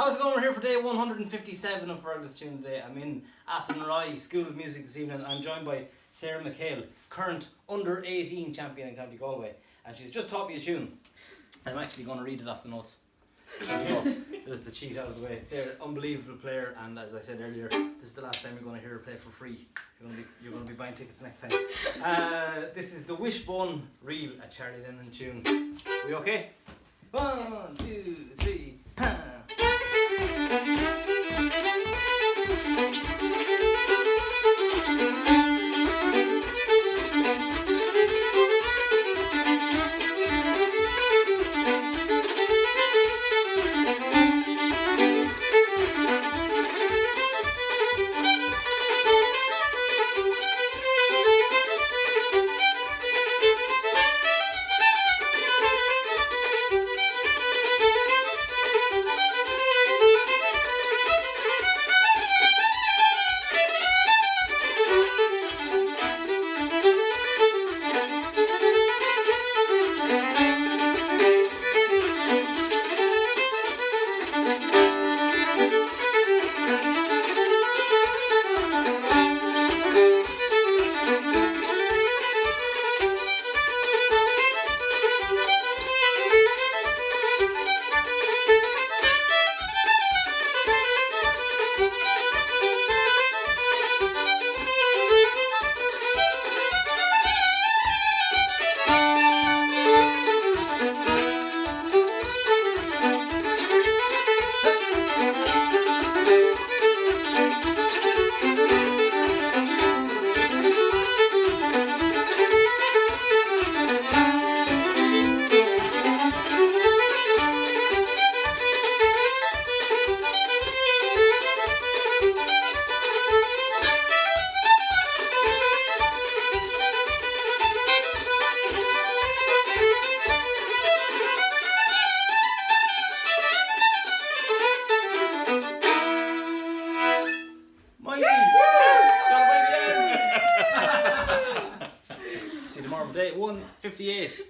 How's it going? We're here for day 157 of Fergal's Tune today. I'm in Athenry School of Music this evening. I'm joined by Sarah McCabe, current under 18 champion in County Galway, and she's just taught me a tune. I'm actually going to read it off the notes. So, there's the cheat out of the way. Sarah, unbelievable player, and as I said earlier, this is the last time you're going to hear her play for free. You're going to be buying tickets next time. This is the Wishbone Reel, a Charlie Lennon tune. We okay? 1, 2, 3. See you tomorrow for day 158.